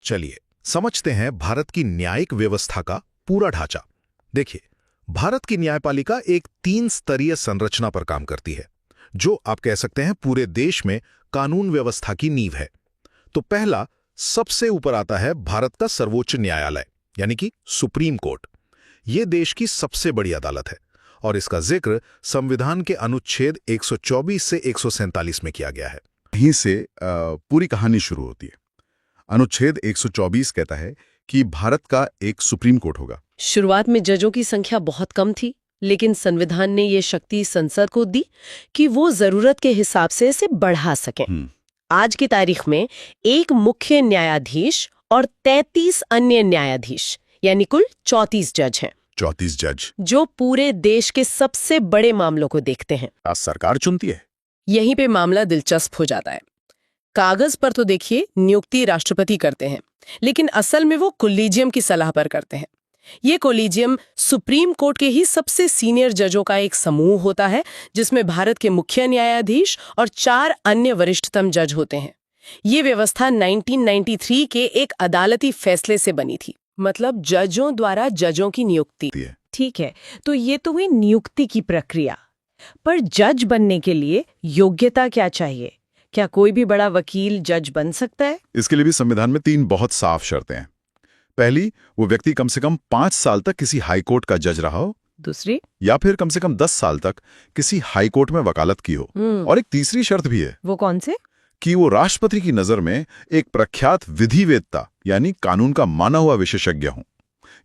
चलिए समझते हैं भारत की न्यायिक व्यवस्था का पूरा ढांचा। देखिए, भारत की न्यायपालिका एक 3 स्तरीय संरचना पर काम करती है, जो आप कह सकते हैं पूरे देश में कानून व्यवस्था की नींव है। तो पहला, सबसे ऊपर आता है भारत का सर्वोच्च न्यायालय, यानी कि सुप्रीम कोर्ट। ये देश की सबसे बड़ी अदालत है और इसका जिक्र संविधान के अनुच्छेद 124 से 147 में किया गया है। यहीं से पूरी कहानी शुरू होती है। अनुच्छेद 124 कहता है कि भारत का एक सुप्रीम कोर्ट होगा। शुरुआत में जजों की संख्या बहुत कम थी, लेकिन संविधान ने ये शक्ति संसद को दी कि वो जरूरत के हिसाब से इसे बढ़ा सकें। आज की तारीख में एक मुख्य न्यायाधीश और 33 अन्य न्यायाधीश, यानी कुल 34 जज हैं। 34 जज जो पूरे देश के सबसे बड़े मामलों को देखते हैं। आज सरकार चुनती है। यहीं पे मामला दिलचस्प हो जाता है। कागज पर तो देखिए नियुक्ति राष्ट्रपति करते हैं, लेकिन असल में वो कोलिजियम की सलाह पर करते हैं। ये कोलिजियम सुप्रीम कोर्ट के ही सबसे सीनियर जजों का एक समूह होता है, जिसमें भारत के मुख्य न्यायाधीश और 4 अन्य वरिष्ठतम जज होते हैं। ये व्यवस्था 1993 के एक अदालती फैसले से बनी थी, मतलब जजों द्वारा जजों की नियुक्ति। ठीक है, तो ये तो हुई नियुक्ति की प्रक्रिया। पर जज बनने के लिए योग्यता क्या चाहिए? क्या कोई भी बड़ा वकील जज बन सकता है? इसके लिए भी संविधान में 3 बहुत साफ शर्तें हैं। पहली, वो व्यक्ति कम से कम 5 साल तक किसी हाई कोर्ट का जज रहा हो। दूसरी, या फिर कम से कम 10 साल तक किसी हाई कोर्ट में वकालत की हो। और एक तीसरी शर्त भी है। वो कौन से? कि वो राष्ट्रपति की नजर में एक प्रख्यात विधिवेत्ता यानी कानून का माना हुआ विशेषज्ञ हो।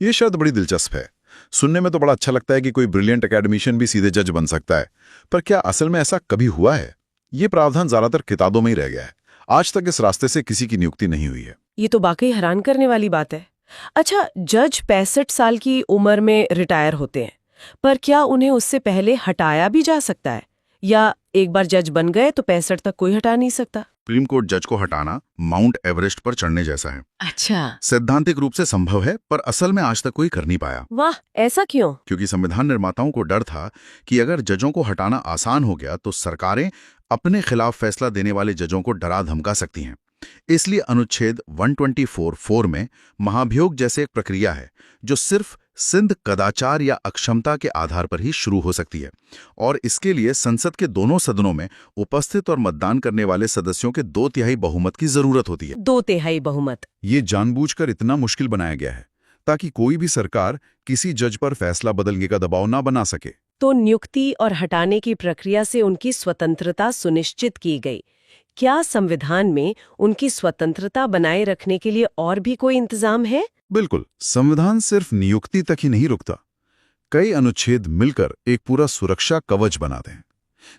ये शर्त बड़ी दिलचस्प है। सुनने में तो बड़ा अच्छा लगता है कि कोई ब्रिलियंट एकेडमिशियन भी सीधे जज बन सकता है, पर क्या असल में ऐसा कभी हुआ है? ये प्रावधान ज्यादातर किताबों में ही रह गया है। आज तक इस रास्ते से किसी की नियुक्ति नहीं हुई है। ये तो वाकई हैरान करने वाली बात है। अच्छा, जज 65 साल की उम्र में रिटायर होते हैं, पर क्या उन्हें उससे पहले हटाया भी जा सकता है, या एक बार जज बन गए तो 65 तक कोई हटा नहीं सकता? सुप्रीम कोर्ट जज को हटाना माउंट एवरेस्ट पर चढ़ने जैसा है। अच्छा, सैद्धांतिक रूप से संभव है, पर असल में आज तक कोई कर नहीं पाया। वाह, ऐसा क्यों? क्योंकि संविधान निर्माताओं को डर था कि अगर जजों को हटाना आसान हो गया तो सरकारें अपने खिलाफ फैसला देने वाले जजों को डरा धमका सकती हैं। इसलिए अनुच्छेद 124(4) में महाभियोग जैसे एक प्रक्रिया है जो सिर्फ सिंध कदाचार या अक्षमता के आधार पर ही शुरू हो सकती है, और इसके लिए संसद के दोनों सदनों में उपस्थित और मतदान करने वाले सदस्यों के 2/3 बहुमत की जरूरत होती है। 2/3 बहुमत? ये जानबूझकर इतना मुश्किल बनाया गया है ताकि कोई भी सरकार किसी जज पर फैसला बदलने का दबाव ना बना सके। तो नियुक्ति और हटाने की प्रक्रिया से उनकी स्वतंत्रता सुनिश्चित की गई। क्या संविधान में उनकी स्वतंत्रता बनाए रखने के लिए और भी कोई इंतजाम है? बिल्कुल, संविधान सिर्फ नियुक्ति तक ही नहीं रुकता। कई अनुच्छेद मिलकर एक पूरा सुरक्षा कवच बनाते हैं।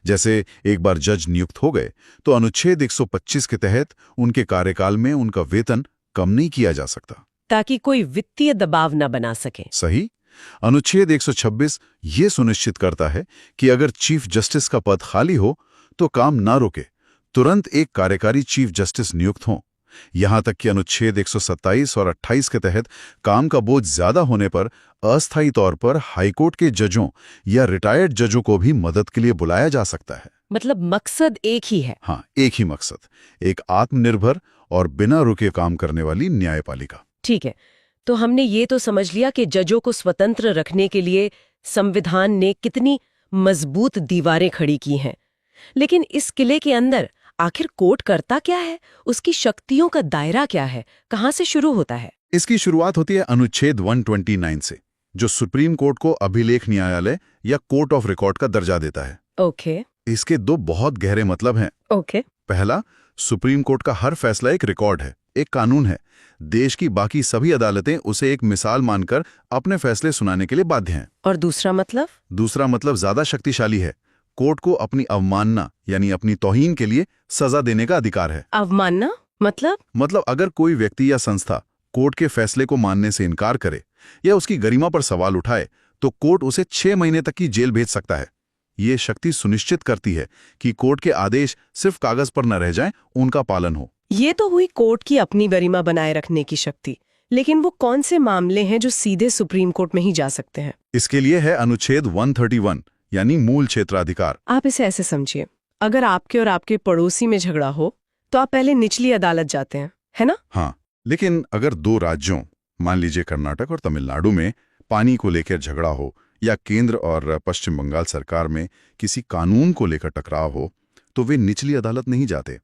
जैसे एक बार जज नियुक्त हो गए तो अनुच्छेद 125 के तहत उनके कार्यकाल में उनका वेतन कम नहीं किया जा सकता, ताकि कोई वित्तीय दबाव न बना सके। सही। अनुच्छेद 126 ये सुनिश्चित करता है कि अगर चीफ जस्टिस का पद खाली हो तो काम ना रुके, तुरंत एक कार्यकारी चीफ जस्टिस नियुक्त हों। यहां तक कि अनुच्छेद 127 और 28 के तहत काम का बोझ ज्यादा होने पर अस्थायी तौर पर हाईकोर्ट के जजों या रिटायर्ड जजों को भी मदद के लिए बुलाया जा सकता है। मतलब मकसद एक ही है? हाँ, एक ही मकसद, एक आत्मनिर्भर और बिना रुके काम करने वाली न्यायपालिका। ठीक है, तो हमने ये तो समझ लिया कि जजों को स्वतंत्र रखने के लिए संविधान ने कितनी मजबूत दीवारें खड़ी की हैं। लेकिन इस किले के अंदर आखिर कोर्ट करता क्या है? उसकी शक्तियों का दायरा क्या है? कहां से शुरू होता है? इसकी शुरुआत होती है अनुच्छेद 129 से, जो सुप्रीम कोर्ट को अभिलेख न्यायालय या कोर्ट ऑफ रिकॉर्ड का दर्जा देता है। ओके। इसके 2 बहुत गहरे मतलब हैं। ओके। पहला, सुप्रीम कोर्ट का हर फैसला एक रिकॉर्ड है, एक कानून है। देश की बाकी सभी अदालतें उसे एक मिसाल मानकर अपने फैसले सुनाने के लिए बाध्य हैं। और दूसरा मतलब? दूसरा मतलब ज्यादा शक्तिशाली है। कोर्ट को अपनी अवमानना यानी अपनी तौहीन के लिए सजा देने का अधिकार है। अवमानना मतलब अगर कोई व्यक्ति या संस्था कोर्ट के फैसले को मानने से इनकार करे या उसकी गरिमा पर सवाल उठाए तो कोर्ट उसे 6 महीने तक की जेल भेज सकता है। ये शक्ति सुनिश्चित करती है कि कोर्ट के आदेश सिर्फ कागज पर न रह जाएं, उनका पालन हो। ये तो हुई कोर्ट की अपनी गरिमा बनाए रखने की शक्ति। लेकिन वो कौन से मामले हैं जो सीधे सुप्रीम कोर्ट में ही जा सकते हैं? इसके लिए है अनुच्छेद 131 यानी मूल क्षेत्राधिकार। आप इसे ऐसे समझिए, अगर आपके और आपके पड़ोसी में झगड़ा हो तो आप पहले निचली अदालत जाते हैं, है ना? हाँ, लेकिन अगर दो राज्यों, मान लीजिए कर्नाटक और तमिलनाडु में पानी को लेकर झगड़ा हो, या केंद्र और पश्चिम बंगाल सरकार में किसी कानून को लेकर टकराव हो, तो वे निचली अदालत नहीं जाते।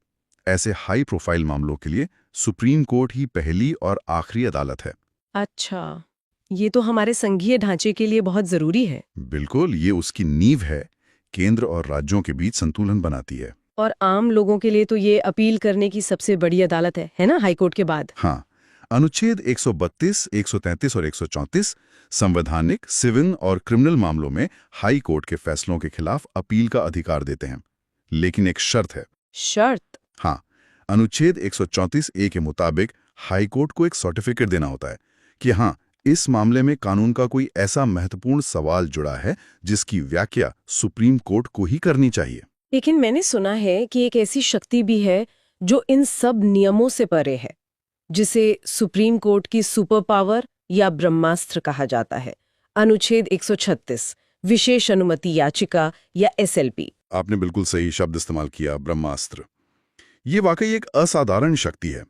ऐसे हाई प्रोफाइल मामलों के लिए सुप्रीम कोर्ट ही पहली और आखिरी अदालत है। अच्छा, ये तो हमारे संघीय ढांचे के लिए बहुत जरूरी है। बिल्कुल, ये उसकी नींव है, केंद्र और राज्यों के बीच संतुलन बनाती है। और आम लोगों के लिए तो ये अपील करने की सबसे बड़ी अदालत है ना, हाईकोर्ट के बाद। हाँ, अनुच्छेद 132, 133 और 134 संवैधानिक, सिविल और क्रिमिनल मामलों में हाई कोर्ट के फैसलों के खिलाफ अपील का अधिकार देते हैं। लेकिन एक शर्त है। शर्त? हाँ, अनुच्छेद 134A के मुताबिक हाई कोर्ट को एक सर्टिफिकेट देना होता है कि हाँ, इस मामले में कानून का कोई ऐसा महत्वपूर्ण सवाल जुड़ा है जिसकी व्याख्या सुप्रीम कोर्ट को ही करनी चाहिए। लेकिन मैंने सुना है कि एक ऐसी शक्ति भी है जो इन सब नियमों से परे है, जिसे सुप्रीम कोर्ट की सुपर पावर या ब्रह्मास्त्र कहा जाता है। अनुच्छेद 136, विशेष अनुमति याचिका या SLP। आपने बिल्कुल सही शब्द इस्तेमाल किया, ब्रह्मास्त्र। ये वाकई एक असाधारण शक्ति है।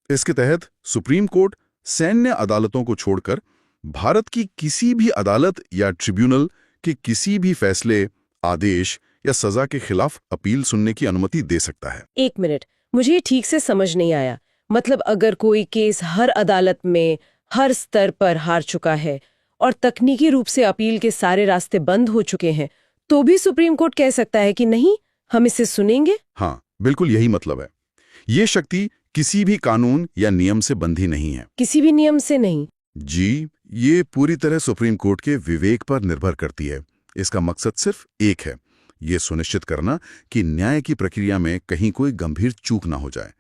इसके तहत सुप्रीम कोर्ट सैन्य अदालतों को छोड़कर भारत की किसी भी अदालत या ट्रिब्यूनल के किसी भी फैसले, आदेश या सजा के खिलाफ अपील सुनने की अनुमति दे सकता है। एक मिनट, मुझे ये ठीक से समझ नहीं आया। मतलब अगर कोई केस हर अदालत में हर स्तर पर हार चुका है और तकनीकी रूप से अपील के सारे रास्ते बंद हो चुके हैं, तो भी सुप्रीम कोर्ट कह सकता है कि नहीं, हम इसे सुनेंगे? हाँ, बिल्कुल यही मतलब है। ये शक्ति किसी भी कानून या नियम से बंधी नहीं है। किसी भी नियम से नहीं? जी, ये पूरी तरह सुप्रीम कोर्ट के विवेक पर निर्भर करती है। इसका मकसद सिर्फ एक है, ये सुनिश्चित करना कि न्याय की प्रक्रिया में कहीं कोई गंभीर चूक ना हो जाए।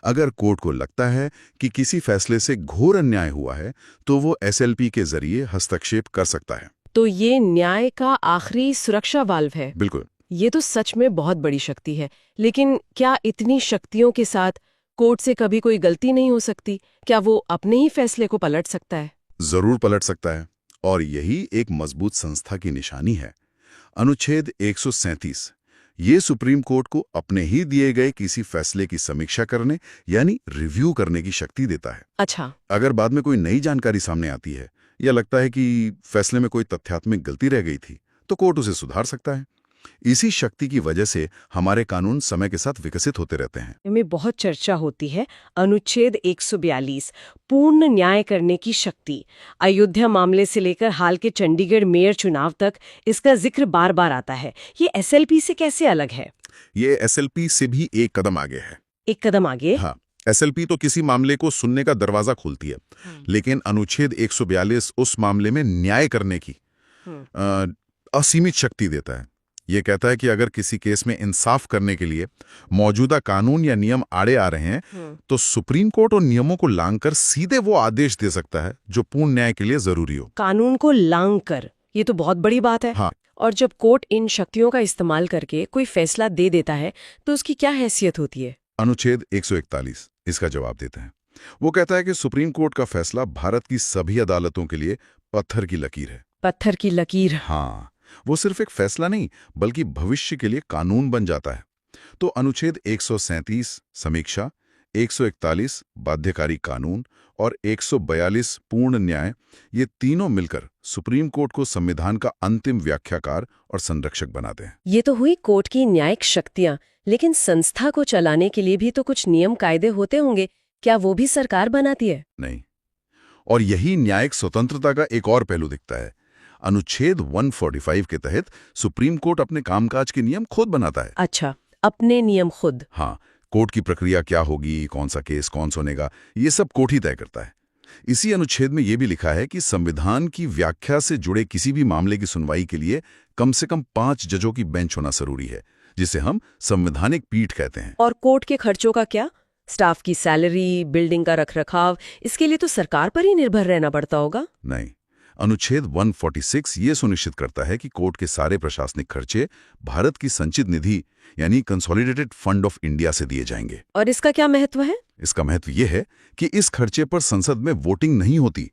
अगर कोर्ट को लगता है कि किसी फैसले से घोर अन्याय हुआ है, तो वो SLP के जरिए हस्तक्षेप कर सकता है। तो ये न्याय का आखिरी सुरक्षा वाल्व है। बिल्कुल। ये तो सच में बहुत बड़ी शक्ति है। लेकिन क्या इतनी शक्तियों के साथ कोर्ट से कभी कोई गलती नहीं हो सकती? क्या वो अपने ही फैसले को पलट सकता है? जरूर पलट सकता है, और यही एक मजबूत संस्था की निशानी है। अनुच्छेद 137 ये सुप्रीम कोर्ट को अपने ही दिए गए किसी फैसले की समीक्षा करने यानी रिव्यू करने की शक्ति देता है। अच्छा। अगर बाद में कोई नई जानकारी सामने आती है या लगता है कि फैसले में कोई तथ्यात्मक गलती रह गई थी, तो कोर्ट उसे सुधार सकता है। इसी शक्ति की वजह से हमारे कानून समय के साथ विकसित होते रहते हैं। इनमें बहुत चर्चा होती है अनुच्छेद 142, पूर्ण न्याय करने की शक्ति। अयोध्या मामले से लेकर हाल के चंडीगढ़ मेयर चुनाव तक इसका जिक्र बार बार आता है। ये SLP से कैसे अलग है? ये SLP से भी एक कदम आगे है। एक कदम आगे? हाँ, SLP तो किसी मामले को सुनने का दरवाजा खोलती है, लेकिन अनुच्छेद 142 उस मामले में न्याय करने की असीमित शक्ति देता है। ये कहता है कि अगर किसी केस में इंसाफ करने के लिए मौजूदा कानून या नियम आड़े आ रहे हैं, तो सुप्रीम कोर्ट उन नियमों को लांघकर सीधे वो आदेश दे सकता है जो पूर्ण न्याय के लिए जरूरी हो। कानून को लांघकर, ये तो बहुत बड़ी बात है। हाँ। और जब कोर्ट इन शक्तियों का इस्तेमाल करके कोई फैसला दे देता है, तो उसकी क्या हैसियत होती है? अनुच्छेद 141 इसका जवाब देता है। वो कहता है कि सुप्रीम कोर्ट का फैसला भारत की सभी अदालतों के लिए पत्थर की लकीर है। पत्थर की लकीर? हाँ, वो सिर्फ एक फैसला नहीं बल्कि भविष्य के लिए कानून बन जाता है। तो अनुच्छेद 137 समीक्षा, 141 बाध्यकारी कानून और 142 पूर्ण न्याय, ये तीनों मिलकर सुप्रीम कोर्ट को संविधान का अंतिम व्याख्याकार और संरक्षक बनाते हैं। ये तो हुई कोर्ट की न्यायिक शक्तियां, लेकिन संस्था को चलाने के लिए भी तो कुछ नियम कायदे होते होंगे। क्या वो भी सरकार बनाती है? नहीं, और यही न्यायिक स्वतंत्रता का एक और पहलू दिखता है। अनुच्छेद 145 के तहत सुप्रीम कोर्ट अपने कामकाज के नियम खुद बनाता है। अच्छा, अपने नियम खुद? हाँ, कोर्ट की प्रक्रिया क्या होगी, कौन सा केस कौन सुनेगा, ये सब कोर्ट ही तय करता है। इसी अनुच्छेद में यह भी लिखा है कि संविधान की व्याख्या से जुड़े किसी भी मामले की सुनवाई के लिए कम से कम 5 जजों की बेंच होना जरूरी है, जिसे हम संवैधानिक पीठ कहते हैं। और कोर्ट के खर्चों का क्या? स्टाफ की सैलरी, बिल्डिंग का रखरखाव, इसके लिए तो सरकार पर ही निर्भर रहना पड़ता होगा। नहीं, अनुच्छेद 146 ये सुनिश्चित करता है कि कोर्ट के सारे प्रशासनिक खर्चे भारत की संचित निधि यानी कंसोलिडेटेड फंड ऑफ इंडिया से दिए जाएंगे। और इसका क्या महत्व है? इसका महत्व ये है कि इस खर्चे पर संसद में वोटिंग नहीं होती।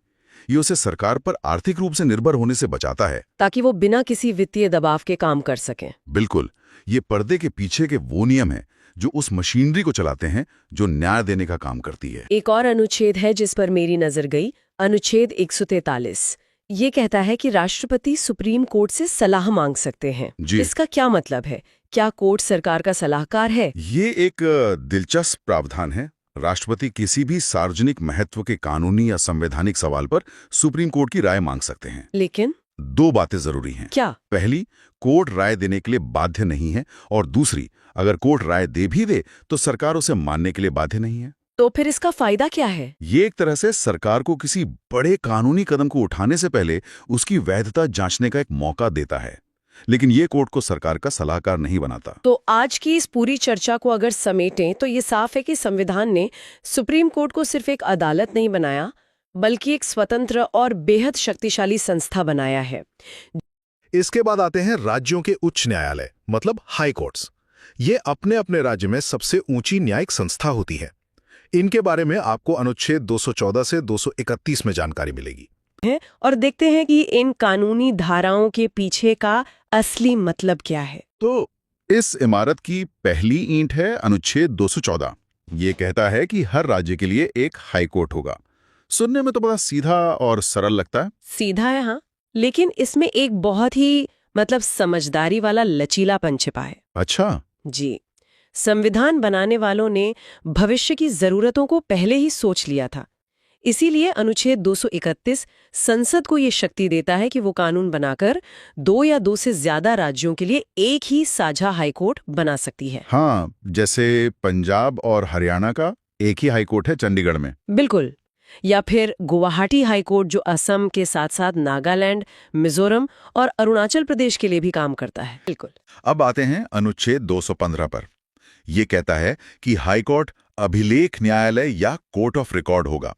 ये उसे सरकार पर आर्थिक रूप से निर्भर होने से बचाता है, ताकि वो बिना किसी वित्तीय दबाव के काम कर सकें। बिल्कुल, ये पर्दे के पीछे के वो नियम हैं जो उस मशीनरी को चलाते हैं जो न्याय देने का काम करती है। एक और अनुच्छेद है जिस पर मेरी नजर गई, अनुच्छेद 143। ये कहता है कि राष्ट्रपति सुप्रीम कोर्ट से सलाह मांग सकते हैं। जी। इसका क्या मतलब है? क्या कोर्ट सरकार का सलाहकार है? ये एक दिलचस्प प्रावधान है। राष्ट्रपति किसी भी सार्वजनिक महत्व के कानूनी या संवैधानिक सवाल पर सुप्रीम कोर्ट की राय मांग सकते हैं। लेकिन दो बातें जरूरी हैं। क्या? पहली, कोर्ट राय देने के लिए बाध्य नहीं है, और दूसरी, अगर कोर्ट राय दे भी दे तो सरकार उसे मानने के लिए बाध्य नहीं है। तो फिर इसका फायदा क्या है? ये एक तरह से सरकार को किसी बड़े कानूनी कदम को उठाने से पहले उसकी वैधता जांचने का एक मौका देता है, लेकिन ये कोर्ट को सरकार का सलाहकार नहीं बनाता। तो आज की इस पूरी चर्चा को अगर समेटें तो ये साफ है कि संविधान ने सुप्रीम कोर्ट को सिर्फ एक अदालत नहीं बनाया, बल्कि एक स्वतंत्र और बेहद शक्तिशाली संस्था बनाया है। इसके बाद आते हैं राज्यों के उच्च न्यायालय, मतलब हाई कोर्ट्स। ये अपने अपने राज्य में सबसे ऊंची न्यायिक संस्था होती है। इनके बारे में आपको अनुच्छेद 214 से 231 में जानकारी मिलेगी। और देखते हैं कि इन कानूनी धाराओं के पीछे का असली मतलब क्या है। तो इस इमारत की पहली ईंट है अनुच्छेद 214। ये कहता है कि हर राज्य के लिए एक हाई कोर्ट होगा। सुनने में तो बड़ा सीधा और सरल लगता है। सीधा है, हाँ, लेकिन इसमें एक बहुत ही समझदारी वाला लचीलापन छिपा है। अच्छा। जी, संविधान बनाने वालों ने भविष्य की जरूरतों को पहले ही सोच लिया था। इसीलिए अनुच्छेद 231 संसद को ये शक्ति देता है कि वो कानून बनाकर 2 या 2 से ज्यादा राज्यों के लिए एक ही साझा हाईकोर्ट बना सकती है। हाँ, जैसे पंजाब और हरियाणा का एक ही हाईकोर्ट है चंडीगढ़ में। बिल्कुल। या फिर गुवाहाटी हाईकोर्ट जो असम के साथ साथ नागालैंड, मिजोरम और अरुणाचल प्रदेश के लिए भी काम करता है। बिल्कुल। अब आते हैं अनुच्छेद 215 पर। यह कहता है कि हाईकोर्ट अभिलेख न्यायालय या कोर्ट ऑफ रिकॉर्ड होगा।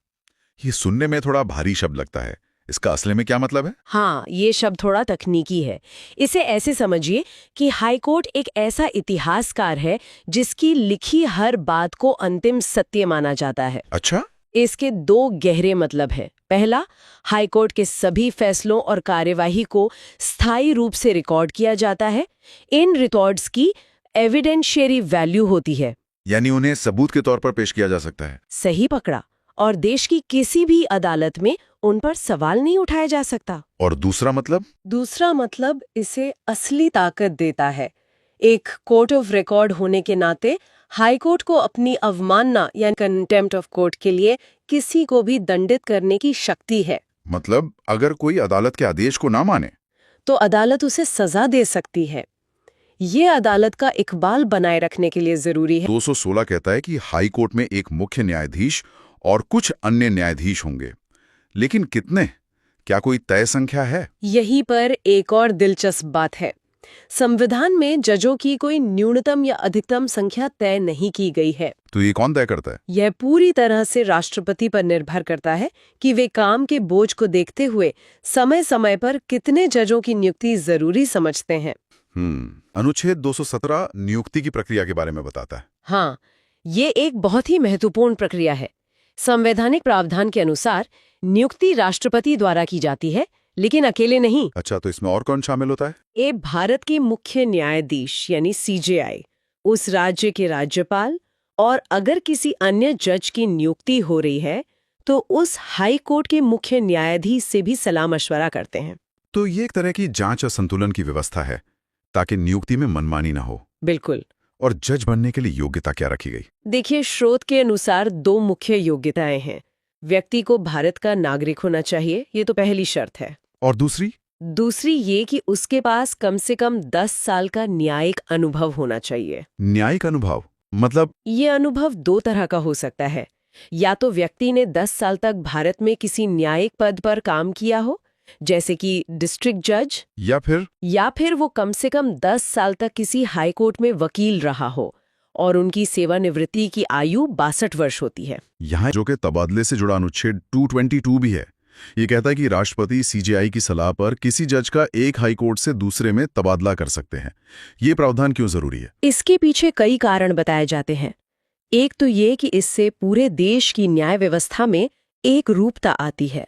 ये सुनने में थोड़ा भारी शब्द लगता है। इसका असली में क्या मतलब है? हाँ, ये शब्द थोड़ा तकनीकी है। इसे ऐसे समझिए कि हाईकोर्ट एक ऐसा इतिहासकार है जिसकी लिखी हर बात को अंतिम सत्य माना जाता है। अच्छा। इसके 2 गहरे मतलब है। पहला, हाईकोर्ट के सभी फैसलों और कार्यवाही को स्थायी रूप से रिकॉर्ड किया जाता है। इन रिकॉर्ड्स की एविडेंशियरी वैल्यू होती है, यानी उन्हें सबूत के तौर पर पेश किया जा सकता है। सही पकड़ा। और देश की किसी भी अदालत में उन पर सवाल नहीं उठाया जा सकता। और दूसरा मतलब? दूसरा मतलब इसे असली ताकत देता है। एक कोर्ट ऑफ रिकॉर्ड होने के नाते हाईकोर्ट को अपनी अवमानना या कंटेम्प्ट ऑफ कोर्ट के लिए किसी को भी दंडित करने की शक्ति है। मतलब अगर कोई अदालत के आदेश को ना माने तो अदालत उसे सजा दे सकती है। ये अदालत का इकबाल बनाए रखने के लिए जरूरी है। 216 कहता है कि हाई कोर्ट में एक मुख्य न्यायाधीश और कुछ अन्य न्यायाधीश होंगे, लेकिन कितने? क्या कोई तय संख्या है? यहीं पर एक और दिलचस्प बात है। संविधान में जजों की कोई न्यूनतम या अधिकतम संख्या तय नहीं की गई है। तो ये कौन तय करता है? यह पूरी तरह से राष्ट्रपति पर निर्भर करता है कि वे काम के बोझ को देखते हुए समय समय पर कितने जजों की नियुक्ति जरूरी समझते हैं। अनुच्छेद 217 नियुक्ति की प्रक्रिया के बारे में बताता है। हाँ, ये एक बहुत ही महत्वपूर्ण प्रक्रिया है। संवैधानिक प्रावधान के अनुसार नियुक्ति राष्ट्रपति द्वारा की जाती है, लेकिन अकेले नहीं। अच्छा, तो इसमें और कौन शामिल होता है? ये भारत के मुख्य न्यायाधीश यानी सीजेआई, उस राज्य के राज्यपाल, और अगर किसी अन्य जज की नियुक्ति हो रही है तो उस हाई कोर्ट के मुख्य न्यायाधीश से भी सलाह मशवरा करते हैं। तो ये एक तरह की जांच और संतुलन की व्यवस्था है ताकि नियुक्ति में मनमानी ना हो। बिल्कुल। और जज बनने के लिए योग्यता क्या रखी गई? देखिए, स्रोत के अनुसार 2 मुख्य योग्यताएं हैं। व्यक्ति को भारत का नागरिक होना चाहिए, ये तो पहली शर्त है। और दूसरी ये कि उसके पास कम से कम 10 साल का न्यायिक अनुभव होना चाहिए। न्यायिक अनुभव मतलब? ये अनुभव 2 तरह का हो सकता है। या तो व्यक्ति ने 10 साल तक भारत में किसी न्यायिक पद पर काम किया हो, जैसे कि डिस्ट्रिक्ट जज, या फिर वो कम से कम 10 साल तक किसी हाई कोर्ट में वकील रहा हो और उनकी सेवानिवृत्ति की आयु 62 वर्ष होती है। यहाँ जो कि तबादले से जुड़ा अनुच्छेद 222 भी है। ये कहता है कि राष्ट्रपति सीजेआई की सलाह पर किसी जज का एक हाई कोर्ट से दूसरे में तबादला कर सकते हैं। ये प्रावधान क्यों जरूरी है? इसके पीछे कई कारण बताए जाते हैं। एक तो ये कि इससे पूरे देश की न्याय व्यवस्था में एक रूपता आती है।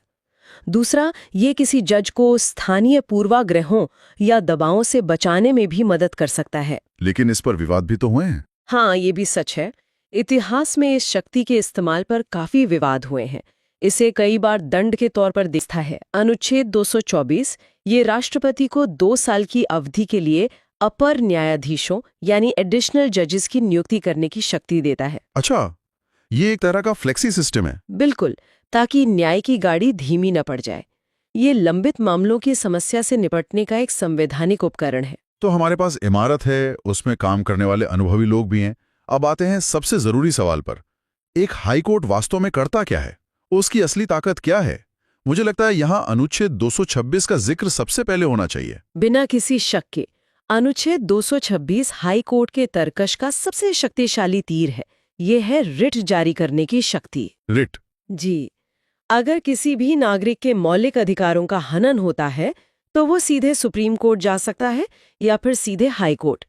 दूसरा, ये किसी जज को स्थानीय पूर्वाग्रहों या दबावों से बचाने में भी मदद कर सकता है। लेकिन इस पर विवाद भी तो हुए हैं। हाँ, ये भी सच है। इतिहास में इस शक्ति के इस्तेमाल पर काफी विवाद हुए हैं। इसे कई बार दंड के तौर पर देखा है। अनुच्छेद 224 ये राष्ट्रपति को 2 साल की अवधि के लिए अपर न्यायाधीशों यानी एडिशनल जजेस की नियुक्ति करने की शक्ति देता है। अच्छा, ये एक तरह का फ्लेक्सी सिस्टम है। बिल्कुल, ताकि न्याय की गाड़ी धीमी न पड़ जाए। ये लंबित मामलों की समस्या से निपटने का एक संवैधानिक उपकरण है। तो हमारे पास इमारत है, उसमें काम करने वाले अनुभवी लोग भी हैं। अब आते हैं सबसे जरूरी सवाल पर। एक हाई कोर्ट वास्तव में करता क्या है? उसकी असली ताकत क्या है? मुझे लगता है यहाँ अनुच्छेद 226 का जिक्र सबसे पहले होना चाहिए। बिना किसी शक के अनुच्छेद 226 हाई कोर्ट के तर्कश का सबसे शक्तिशाली तीर है। ये है रिट जारी करने की शक्ति। रिट? जी, अगर किसी भी नागरिक के मौलिक अधिकारों का हनन होता है तो वो सीधे सुप्रीम कोर्ट जा सकता है या फिर सीधे हाई कोर्ट।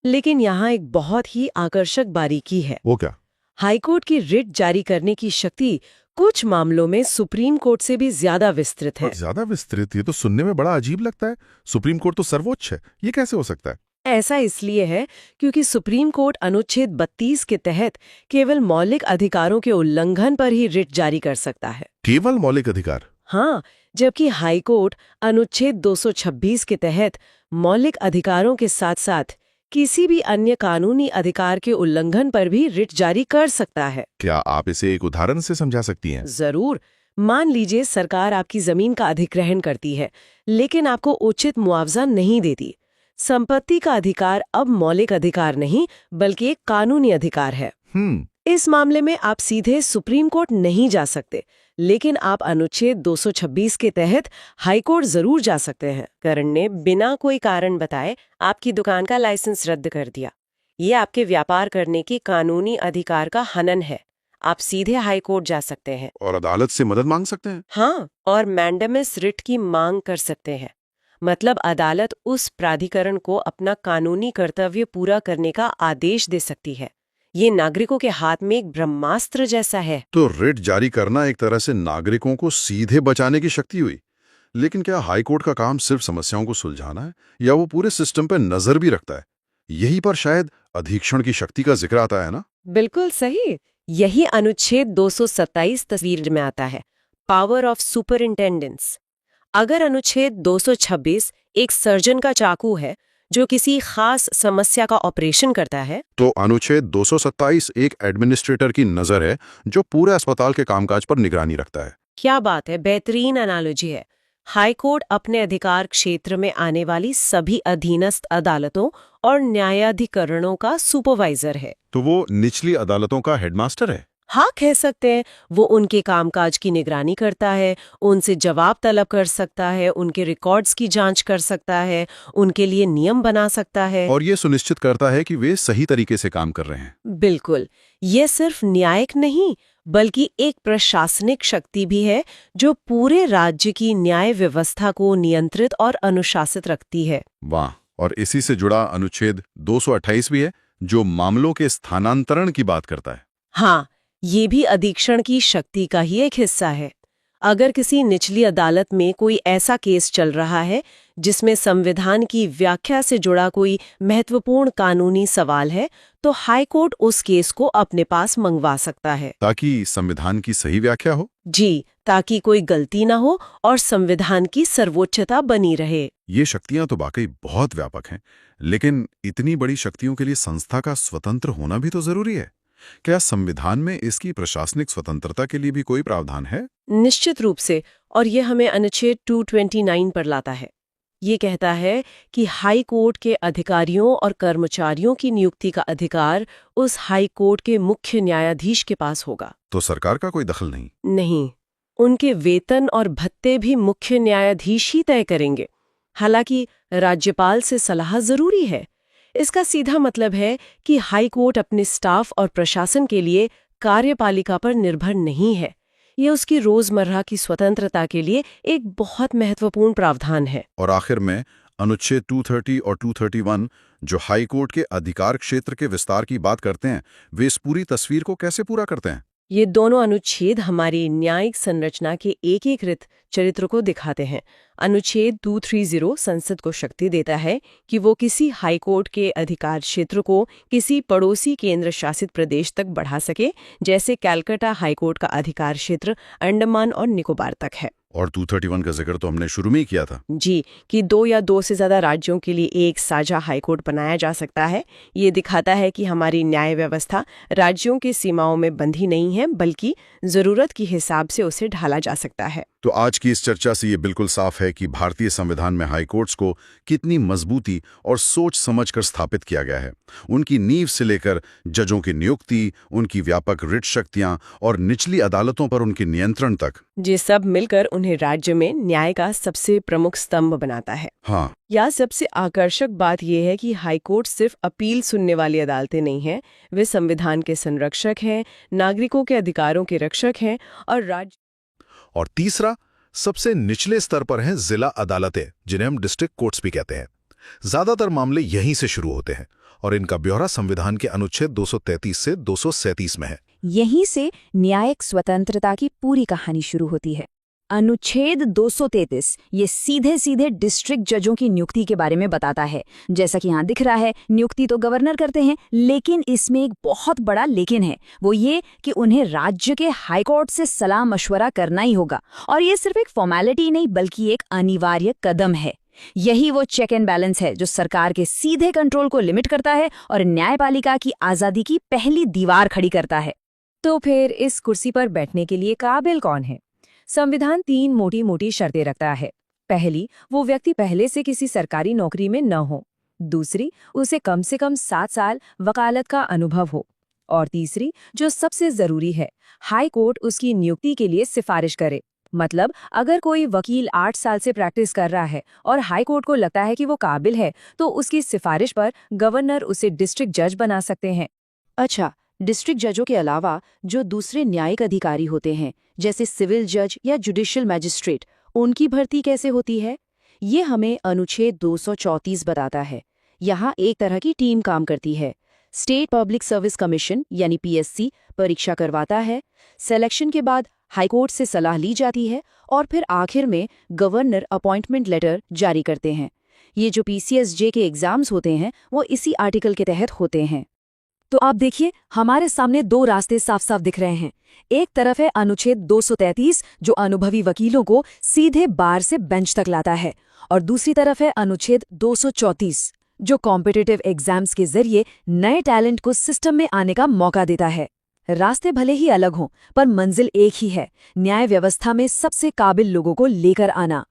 लेकिन यहाँ एक बहुत ही आकर्षक बारीकी है। वो क्या? हाई कोर्ट की रिट जारी करने की शक्ति कुछ मामलों में सुप्रीम कोर्ट से भी ज्यादा विस्तृत है। ज्यादा विस्तृत? ये तो सुनने में बड़ा अजीब लगता है। सुप्रीम कोर्ट तो सर्वोच्च है, ये कैसे हो सकता है? ऐसा इसलिए है क्योंकि सुप्रीम कोर्ट अनुच्छेद 32 के तहत केवल मौलिक अधिकारों के उल्लंघन पर ही रिट जारी कर सकता है। केवल मौलिक अधिकार? हाँ, जबकि हाई कोर्ट अनुच्छेद 226 के तहत मौलिक अधिकारों के साथ साथ किसी भी अन्य कानूनी अधिकार के उल्लंघन पर भी रिट जारी कर सकता है। क्या आप इसे एक उदाहरण से समझा सकती हैं? जरूर। मान लीजिए सरकार आपकी जमीन का अधिग्रहण करती है, लेकिन आपको उचित मुआवजा नहीं देती। संपत्ति का अधिकार अब मौलिक अधिकार नहीं बल्कि एक कानूनी अधिकार है। इस मामले में आप सीधे सुप्रीम कोर्ट नहीं जा सकते, लेकिन आप अनुच्छेद 226 के तहत हाई कोर्ट जरूर जा सकते हैं। करण ने बिना कोई कारण बताए आपकी दुकान का लाइसेंस रद्द कर दिया। ये आपके व्यापार करने की कानूनी अधिकार का हनन है। आप सीधे हाई कोर्ट जा सकते हैं और अदालत से मदद मांग सकते हैं? हाँ, और मैंडेमिस रिट की मांग कर सकते हैं। मतलब अदालत उस प्राधिकरण को अपना कानूनी कर्तव्य पूरा करने का आदेश दे सकती है। ये नागरिकों के हाथ में एक ब्रह्मास्त्र जैसा है। तो रिट जारी करना एक तरह से नागरिकों को सीधे बचाने की शक्ति हुई। लेकिन क्या हाई कोर्ट का काम सिर्फ समस्याओं को सुलझाना है या वो पूरे सिस्टम पर नजर भी रखता है? यही पर शायद अधीक्षण की शक्ति का जिक्र आता है ना? बिल्कुल सही। यही अनुच्छेद 227 तस्वीर में आता है, पावर ऑफ सुपरिंटेंडेंस। अगर अनुच्छेद 226 एक सर्जन का चाकू है जो किसी खास समस्या का ऑपरेशन करता है, तो अनुच्छेद 227 एक एडमिनिस्ट्रेटर की नजर है जो पूरे अस्पताल के कामकाज पर निगरानी रखता है। क्या बात है, बेहतरीन एनालॉजी है। हाई कोर्ट अपने अधिकार क्षेत्र में आने वाली सभी अधीनस्थ अदालतों और न्यायाधिकरणों का सुपरवाइजर है। तो वो निचली अदालतों का हेडमास्टर है? हाँ, कह सकते हैं। वो उनके कामकाज की निगरानी करता है, उनसे जवाब तलब कर सकता है, उनके रिकॉर्ड्स की जांच कर सकता है, उनके लिए नियम बना सकता है और ये सुनिश्चित करता है कि वे सही तरीके से काम कर रहे हैं। बिल्कुल। ये सिर्फ न्यायिक नहीं बल्कि एक प्रशासनिक शक्ति भी है जो पूरे राज्य की न्याय व्यवस्था को नियंत्रित और अनुशासित रखती है। वाह! और इसी से जुड़ा अनुच्छेद 228 भी है जो मामलों के स्थानांतरण की बात करता है। हाँ, ये भी अधीक्षण की शक्ति का ही एक हिस्सा है। अगर किसी निचली अदालत में कोई ऐसा केस चल रहा है जिसमें संविधान की व्याख्या से जुड़ा कोई महत्वपूर्ण कानूनी सवाल है, तो हाई कोर्ट उस केस को अपने पास मंगवा सकता है। ताकि संविधान की सही व्याख्या हो? जी, ताकि कोई गलती ना हो और संविधान की सर्वोच्चता बनी रहे। ये शक्तियां तो वाकई बहुत व्यापक हैं, लेकिन इतनी बड़ी शक्तियों के लिए संस्था का स्वतंत्र होना भी तो जरूरी है। क्या संविधान में इसकी प्रशासनिक स्वतंत्रता के लिए भी कोई प्रावधान है? निश्चित रूप से, और ये हमें अनुच्छेद 229 पर लाता है। ये कहता है कि हाई कोर्ट के अधिकारियों और कर्मचारियों की नियुक्ति का अधिकार उस हाई कोर्ट के मुख्य न्यायाधीश के पास होगा। तो सरकार का कोई दखल नहीं? नहीं, उनके वेतन और भत्ते भी मुख्य न्यायाधीश ही तय करेंगे। हालांकि राज्यपाल से सलाह जरूरी है। इसका सीधा मतलब है कि हाई कोर्ट अपने स्टाफ और प्रशासन के लिए कार्यपालिका पर निर्भर नहीं है। ये उसकी रोजमर्रा की स्वतंत्रता के लिए एक बहुत महत्वपूर्ण प्रावधान है। और आखिर में अनुच्छेद 230 और 231 जो हाई कोर्ट के अधिकार क्षेत्र के विस्तार की बात करते हैं, वे इस पूरी तस्वीर को कैसे पूरा करते हैं? ये दोनों अनुच्छेद हमारी न्यायिक संरचना के एक चरित्र को दिखाते हैं। अनुच्छेद 230 संसद को शक्ति देता है कि वो किसी हाईकोर्ट के अधिकार क्षेत्र को किसी पड़ोसी केंद्र शासित प्रदेश तक बढ़ा सके, जैसे कैलकाटा हाईकोर्ट का अधिकार क्षेत्र अंडमान और निकोबार तक है। और 231 का जिक्र तो हमने शुरू में ही किया था। जी, कि 2 या 2 से ज्यादा राज्यों के लिए एक साझा हाईकोर्ट बनाया जा सकता है। ये दिखाता है कि हमारी न्याय व्यवस्था राज्यों की सीमाओं में बंधी नहीं है, बल्कि जरूरत के हिसाब से उसे ढाला जा सकता है। तो आज की इस चर्चा से ये बिल्कुल साफ है कि भारतीय संविधान में हाईकोर्ट्स को कितनी मजबूती और सोच समझकर स्थापित किया गया है। उनकी नींव से लेकर जजों की नियुक्ति, उनकी व्यापक रिट शक्तियां और निचली अदालतों पर उनके नियंत्रण तक, ये सब मिलकर उन्हें राज्य में न्याय का सबसे प्रमुख स्तंभ बनाता है। हाँ, या सबसे आकर्षक बात यह है कि हाईकोर्ट सिर्फ अपील सुनने वाली अदालतें नहीं हैं, वे संविधान के संरक्षक हैं, नागरिकों के अधिकारों के रक्षक हैं और तीसरा, सबसे निचले स्तर पर हैं जिला अदालतें, जिन्हें हम डिस्ट्रिक्ट कोर्ट्स भी कहते हैं। ज्यादातर मामले यहीं से शुरू होते हैं और इनका ब्यौरा संविधान के अनुच्छेद 233 से 237 में है। यहीं से न्यायिक स्वतंत्रता की पूरी कहानी शुरू होती है। अनुच्छेद 233 ये सीधे सीधे डिस्ट्रिक्ट जजों की नियुक्ति के बारे में बताता है। जैसा कि यहाँ दिख रहा है, नियुक्ति तो गवर्नर करते हैं, लेकिन इसमें एक बहुत बड़ा लेकिन है। वो ये कि उन्हें राज्य के हाईकोर्ट से सलाह मशवरा करना ही होगा, और ये सिर्फ एक फॉर्मेलिटी नहीं बल्कि एक अनिवार्य कदम है। यही वो चेक एंड बैलेंस है जो सरकार के सीधे कंट्रोल को लिमिट करता है और न्यायपालिका की आजादी की पहली दीवार खड़ी करता है। तो फिर इस कुर्सी पर बैठने के लिए काबिल कौन है? संविधान 3 मोटी मोटी शर्तें रखता है। पहली, वो व्यक्ति पहले से किसी सरकारी नौकरी में न हो। दूसरी, उसे कम से कम 7 साल वकालत का अनुभव हो। और तीसरी, जो सबसे जरूरी है, हाई कोर्ट उसकी नियुक्ति के लिए सिफारिश करे। मतलब अगर कोई वकील 8 साल से प्रैक्टिस कर रहा है और हाई कोर्ट को लगता है कि वो काबिल है, तो उसकी सिफारिश पर गवर्नर उसे डिस्ट्रिक्ट जज बना सकते हैं। अच्छा, डिस्ट्रिक्ट जजों के अलावा जो दूसरे न्यायिक अधिकारी होते हैं, जैसे सिविल जज या जुडिशियल मैजिस्ट्रेट, उनकी भर्ती कैसे होती है? ये हमें अनुच्छेद 234 बताता है। यहाँ एक तरह की टीम काम करती है। स्टेट पब्लिक सर्विस कमीशन यानी PSC परीक्षा करवाता है। सिलेक्शन के बाद हाईकोर्ट से सलाह ली जाती है और फिर आखिर में गवर्नर अपॉइंटमेंट लेटर जारी करते हैं। ये जो PCSJ के एग्जाम्स होते हैं, वो इसी आर्टिकल के तहत होते हैं। तो आप देखिए, हमारे सामने 2 रास्ते साफ साफ दिख रहे हैं। एक तरफ है अनुच्छेद 233 जो अनुभवी वकीलों को सीधे बार से बेंच तक लाता है, और दूसरी तरफ है अनुच्छेद 234 जो कॉम्पिटिटिव एग्जाम्स के जरिए नए टैलेंट को सिस्टम में आने का मौका देता है। रास्ते भले ही अलग हों, पर मंजिल एक ही है, न्याय व्यवस्था में सबसे काबिल लोगों को लेकर आना।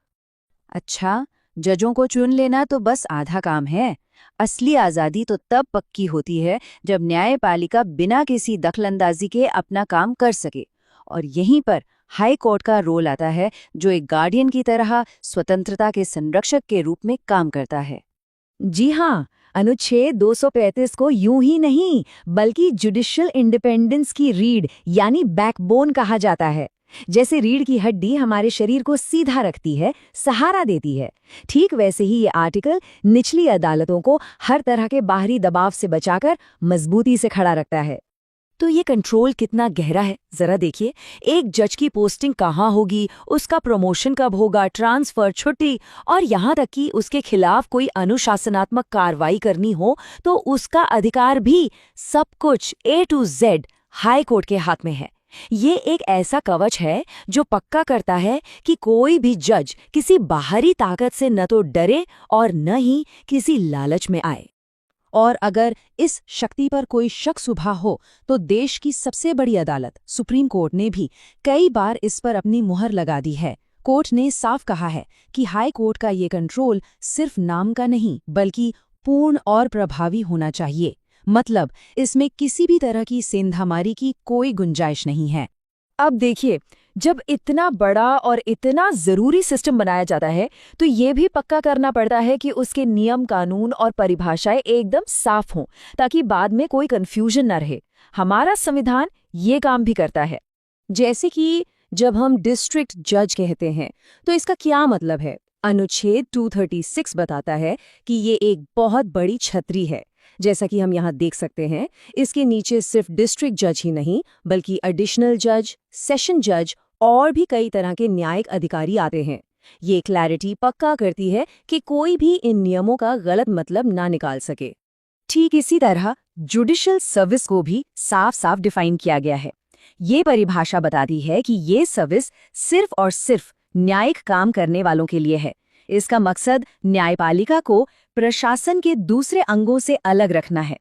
अच्छा, जजों को चुन लेना तो बस आधा काम है। असली आज़ादी तो तब पक्की होती है जब न्यायपालिका बिना किसी दखलंदाजी के अपना काम कर सके, और यहीं पर हाई कोर्ट का रोल आता है, जो एक गार्डियन की तरह स्वतंत्रता के संरक्षक के रूप में काम करता है। जी हाँ, अनुच्छेद 235 को यूं ही नहीं बल्कि जुडिशियल इंडिपेंडेंस की रीढ़ यानी बैकबोन कहा जाता है। जैसे रीढ़ की हड्डी हमारे शरीर को सीधा रखती है, सहारा देती है, ठीक वैसे ही ये आर्टिकल निचली अदालतों को हर तरह के बाहरी दबाव से बचाकर मजबूती से खड़ा रखता है। तो ये कंट्रोल कितना गहरा है, जरा देखिए। एक जज की पोस्टिंग कहाँ होगी, उसका प्रमोशन कब होगा, ट्रांसफर, छुट्टी, और यहाँ तक कि उसके खिलाफ कोई अनुशासनात्मक कार्रवाई करनी हो तो उसका अधिकार भी, सब कुछ A to Z high court के हाथ में है। ये एक ऐसा कवच है जो पक्का करता है कि कोई भी जज किसी बाहरी ताकत से न तो डरे और न ही किसी लालच में आए। और अगर इस शक्ति पर कोई शक शुबा हो तो देश की सबसे बड़ी अदालत सुप्रीम कोर्ट ने भी कई बार इस पर अपनी मुहर लगा दी है। कोर्ट ने साफ कहा है कि हाई कोर्ट का ये कंट्रोल सिर्फ नाम का नहीं बल्कि पूर्ण और प्रभावी होना चाहिए। मतलब इसमें किसी भी तरह की सेंधामारी की कोई गुंजाइश नहीं है। अब देखिए, जब इतना बड़ा और इतना जरूरी सिस्टम बनाया जाता है तो ये भी पक्का करना पड़ता है कि उसके नियम, कानून और परिभाषाएं एकदम साफ हों ताकि बाद में कोई कंफ्यूजन न रहे। हमारा संविधान ये काम भी करता है। जैसे कि जब हम डिस्ट्रिक्ट जज कहते हैं तो इसका क्या मतलब है? अनुच्छेद 236 बताता है कि ये एक बहुत बड़ी छतरी है जैसा कि हम यहाँ देख सकते हैं, इसके नीचे सिर्फ डिस्ट्रिक्ट जज ही नहीं बल्कि एडिशनल जज, सेशन जज और भी कई तरह के न्यायिक अधिकारी आते हैं। ये क्लैरिटी पक्का करती है कि कोई भी इन नियमों का गलत मतलब ना निकाल सके। ठीक इसी तरह जुडिशियल सर्विस को भी साफ साफ डिफाइन किया गया है। ये परिभाषा बताती है कि ये सर्विस सिर्फ और सिर्फ न्यायिक काम करने वालों के लिए है। इसका मकसद न्यायपालिका को प्रशासन के दूसरे अंगों से अलग रखना है।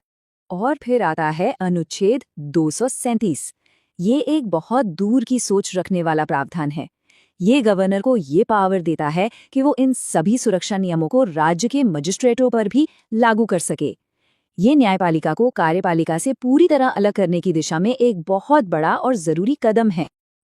और फिर आता है अनुच्छेद 237। ये एक बहुत दूर की सोच रखने वाला प्रावधान है। ये गवर्नर को ये पावर देता है कि वो इन सभी सुरक्षा नियमों को राज्य के मजिस्ट्रेटों पर भी लागू कर सके। ये न्यायपालिका को कार्यपालिका से पूरी तरह अलग करने की दिशा में एक बहुत बड़ा और जरूरी कदम है।